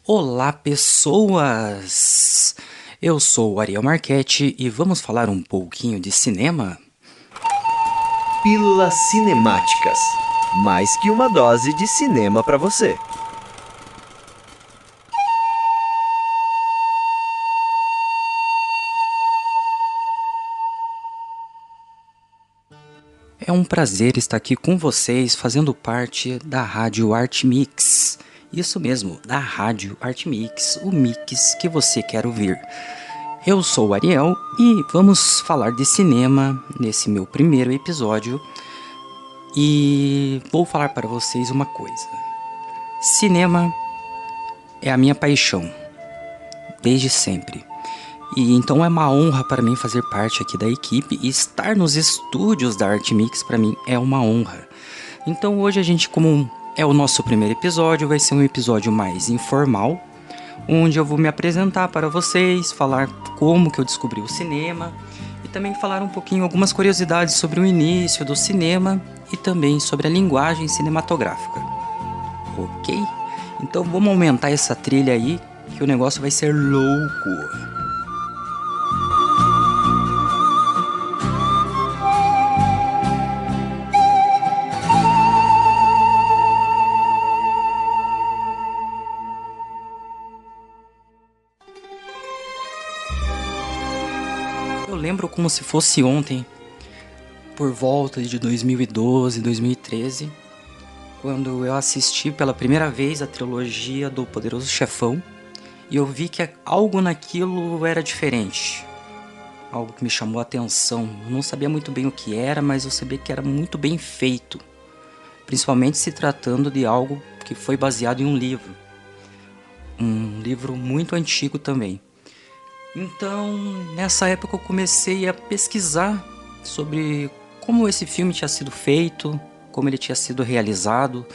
Olá, pessoas! Eu sou o Ariel Marchetti e vamos falar um pouquinho de cinema? Pílulas cinemáticas. Mais que uma dose de cinema para você. É um prazer estar aqui com vocês fazendo parte da Rádio Art Mix. Isso mesmo, da Rádio Art Mix, o mix que você quer ouvir. Eu sou o Ariel e vamos falar de cinema nesse meu primeiro episódio. E vou falar para vocês uma coisa. Cinema é a minha paixão, desde sempre. E então é uma honra para mim fazer parte aqui da equipe e estar nos estúdios da Art Mix para mim é uma honra. Então hoje a gente, como é o nosso primeiro episódio, vai ser um episódio mais informal, onde eu vou me apresentar para vocês, falar como que eu descobri o cinema e também falar um pouquinho algumas curiosidades sobre o início do cinema e também sobre a linguagem cinematográfica. Ok? Então vamos aumentar essa trilha aí que o negócio vai ser louco. Eu lembro como se fosse ontem, por volta de 2012, 2013, quando eu assisti pela primeira vez a trilogia do Poderoso Chefão e eu vi que algo naquilo era diferente, algo que me chamou a atenção. Eu não sabia muito bem o que era, mas eu sabia que era muito bem feito, principalmente se tratando de algo que foi baseado em um livro muito antigo também. Então, nessa época eu comecei a pesquisar sobre como esse filme tinha sido feito, como ele tinha sido realizado.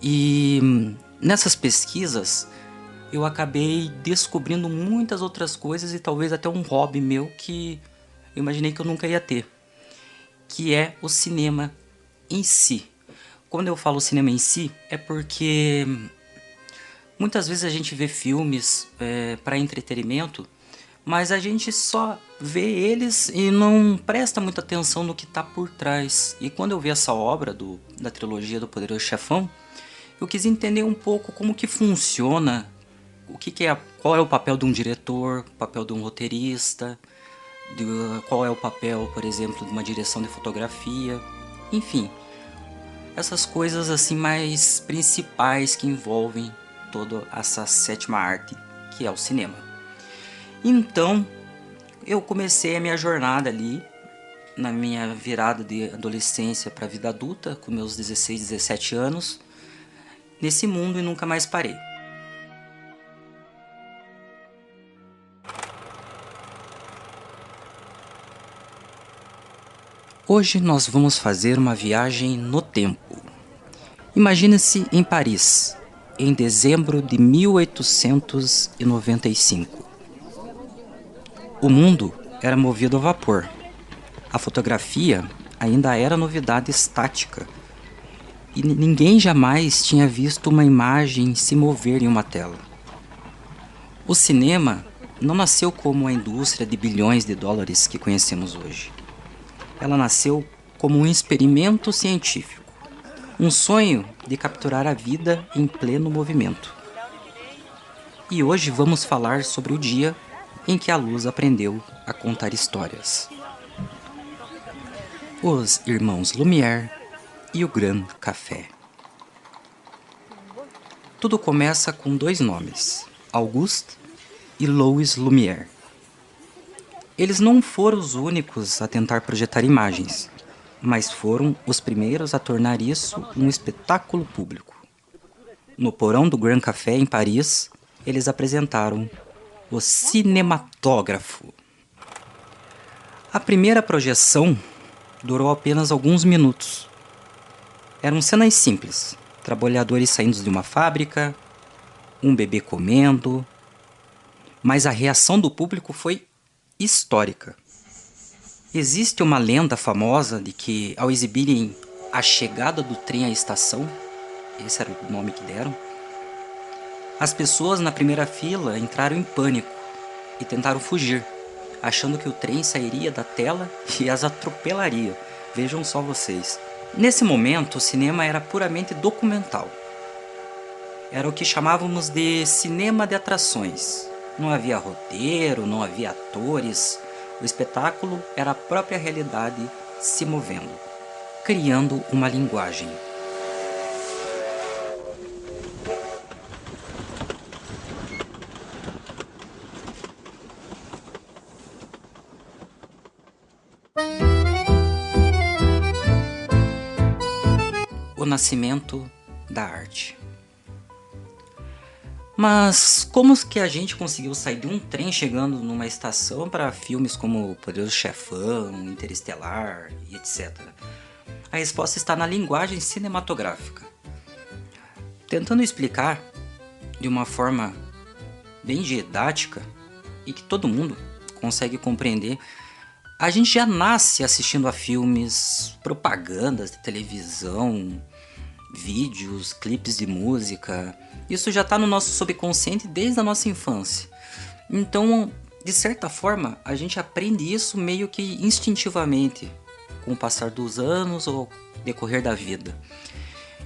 E nessas pesquisas eu acabei descobrindo muitas outras coisas e talvez até um hobby meu que eu imaginei que eu nunca ia ter, que é o cinema em si. Quando eu falo cinema em si, é porque muitas vezes a gente vê filmes para entretenimento, mas a gente só vê eles e não presta muita atenção no que está por trás. E quando eu vi essa obra da trilogia do Poderoso Chefão, eu quis entender um pouco como que funciona, qual é o papel de um diretor, o papel de um roteirista, qual é o papel, por exemplo, de uma direção de fotografia, enfim, essas coisas assim mais principais que envolvem toda essa sétima arte que é o cinema. Então, eu comecei a minha jornada ali, na minha virada de adolescência para a vida adulta, com meus 16, 17 anos, nesse mundo e nunca mais parei. Hoje nós vamos fazer uma viagem no tempo. Imagine-se em Paris, em dezembro de 1895. O mundo era movido a vapor. A fotografia ainda era novidade estática e ninguém jamais tinha visto uma imagem se mover em uma tela. O cinema não nasceu como a indústria de bilhões de dólares que conhecemos hoje. Ela nasceu como um experimento científico, um sonho de capturar a vida em pleno movimento. E hoje vamos falar sobre o dia em que a luz aprendeu a contar histórias. Os irmãos Lumière e o Grand Café. Tudo começa com dois nomes, Auguste e Louis Lumière. Eles não foram os únicos a tentar projetar imagens, mas foram os primeiros a tornar isso um espetáculo público. No porão do Grand Café em Paris, eles apresentaram o cinematógrafo. A primeira projeção durou apenas alguns minutos. Eram cenas simples, trabalhadores saindo de uma fábrica, um bebê comendo, mas a reação do público foi histórica. Existe uma lenda famosa de que, ao exibirem a chegada do trem à estação, esse era o nome que deram, As pessoas na primeira fila entraram em pânico e tentaram fugir, achando que o trem sairia da tela e as atropelaria. Vejam só vocês. Nesse momento, o cinema era puramente documental. Era o que chamávamos de cinema de atrações. Não havia roteiro, não havia atores. O espetáculo era a própria realidade se movendo, criando uma linguagem. O nascimento da arte. Mas como que a gente conseguiu sair de um trem chegando numa estação para filmes como Poderoso Chefão, Interestelar e etc? A resposta está na linguagem cinematográfica. Tentando explicar de uma forma bem didática e que todo mundo consegue compreender, a gente já nasce assistindo a filmes, propagandas de televisão, vídeos, clipes de música. Isso já está no nosso subconsciente desde a nossa infância. Então, de certa forma, a gente aprende isso meio que instintivamente, com o passar dos anos ou decorrer da vida.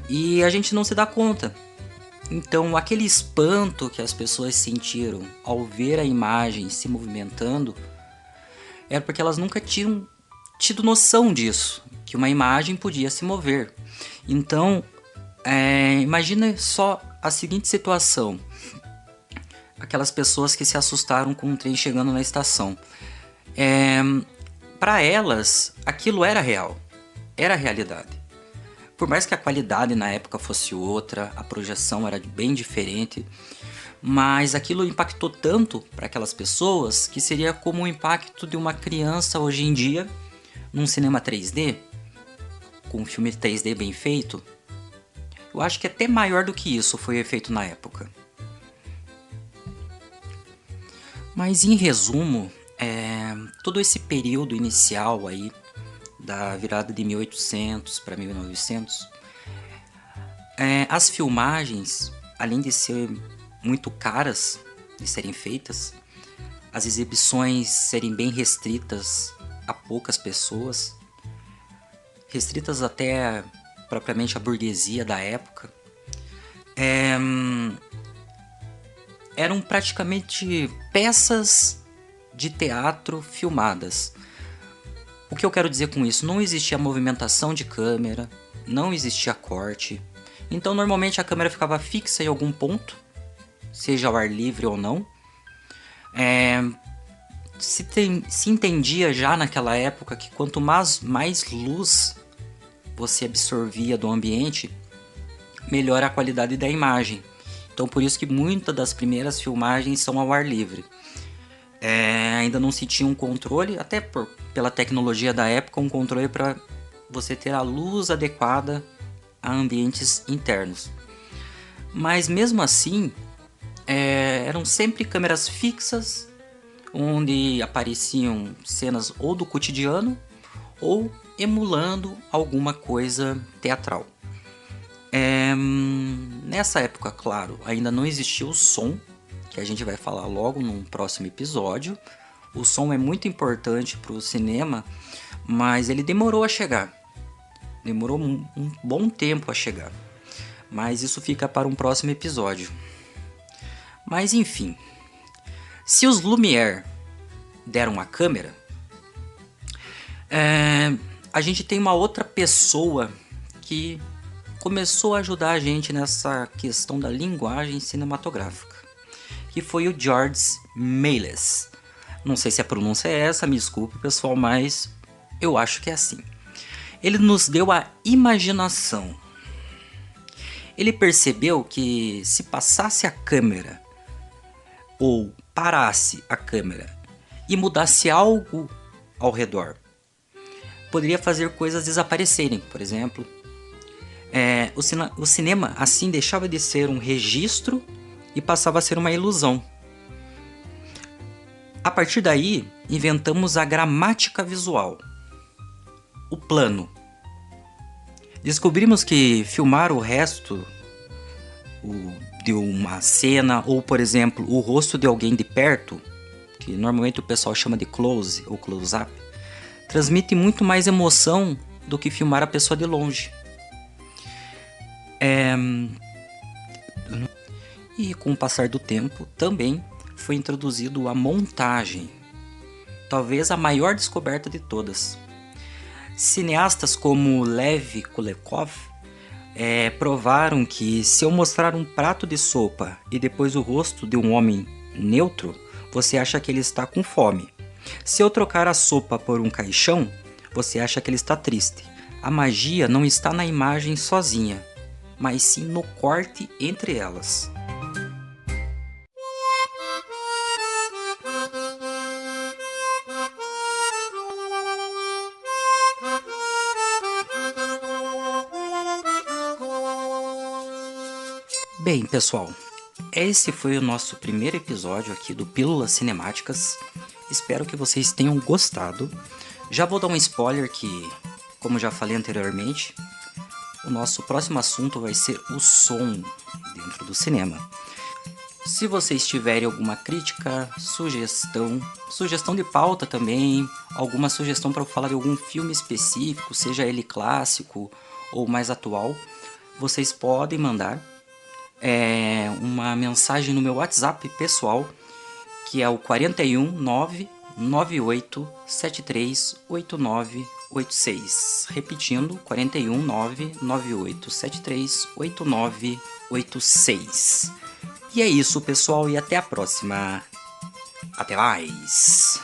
E a gente não se dá conta. Então, aquele espanto que as pessoas sentiram ao ver a imagem se movimentando era porque elas nunca tinham tido noção disso, que uma imagem podia se mover. Então, imagina só a seguinte situação: aquelas pessoas que se assustaram com um trem chegando na estação. Para elas, aquilo era real, era a realidade. Por mais que a qualidade na época fosse outra, a projeção era bem diferente, mas aquilo impactou tanto para aquelas pessoas que seria como o impacto de uma criança hoje em dia num cinema 3D, com um filme 3D bem feito. Eu acho que até maior do que isso foi o efeito na época. Mas em resumo, todo esse período inicial aí, da virada de 1800 para 1900, as filmagens, além de ser muito caras de serem feitas, as exibições serem bem restritas a poucas pessoas, restritas até propriamente à burguesia da época, eram praticamente peças de teatro filmadas. O que eu quero dizer com isso? Não existia movimentação de câmera, não existia corte. Então normalmente a câmera ficava fixa em algum ponto, seja ao ar livre ou não. Se entendia já naquela época que quanto mais luz você absorvia do ambiente, melhor a qualidade da imagem. Então por isso que muitas das primeiras filmagens são ao ar livre. Ainda não se tinha um controle, até pela tecnologia da época, um controle para você ter a luz adequada a ambientes internos. Mas mesmo assim, eram sempre câmeras fixas, onde apareciam cenas ou do cotidiano ou emulando alguma coisa teatral. Nessa época, claro, ainda não existia o som, que a gente vai falar logo num próximo episódio. O som é muito importante para o cinema, mas ele demorou a chegar. Demorou um bom tempo a chegar. Mas isso fica para um próximo episódio. Mas enfim, se os Lumière deram a câmera, a gente tem uma outra pessoa que começou a ajudar a gente nessa questão da linguagem cinematográfica, que foi o Georges Méliès. Não sei se a pronúncia é essa, me desculpe pessoal, mas eu acho que é assim. Ele nos deu a imaginação. Ele percebeu que se passasse a câmera ou parasse a câmera e mudasse algo ao redor, poderia fazer coisas desaparecerem. Por exemplo, o cinema assim deixava de ser um registro e passava a ser uma ilusão. A partir daí, inventamos a gramática visual, o plano. Descobrimos que filmar o resto de uma cena, ou por exemplo, o rosto de alguém de perto, que normalmente o pessoal chama de close ou close-up, transmite muito mais emoção do que filmar a pessoa de longe. E com o passar do tempo, também foi introduzido a montagem, talvez a maior descoberta de todas. Cineastas como Lev Kulekov provaram que se eu mostrar um prato de sopa e depois o rosto de um homem neutro, você acha que ele está com fome. Se eu trocar a sopa por um caixão, você acha que ele está triste. A magia não está na imagem sozinha, mas sim no corte entre elas. Bem, pessoal, esse foi o nosso primeiro episódio aqui do Pílulas Cinemáticas. Espero que vocês tenham gostado. Já vou dar um spoiler que, como já falei anteriormente, o nosso próximo assunto vai ser o som dentro do cinema. Se vocês tiverem alguma crítica, sugestão de pauta também, alguma sugestão para eu falar de algum filme específico, seja ele clássico ou mais atual, vocês podem mandar uma mensagem no meu WhatsApp pessoal, que é o 41 998738986. Repetindo, 41 998738986. E é isso, pessoal, e até a próxima. Até mais!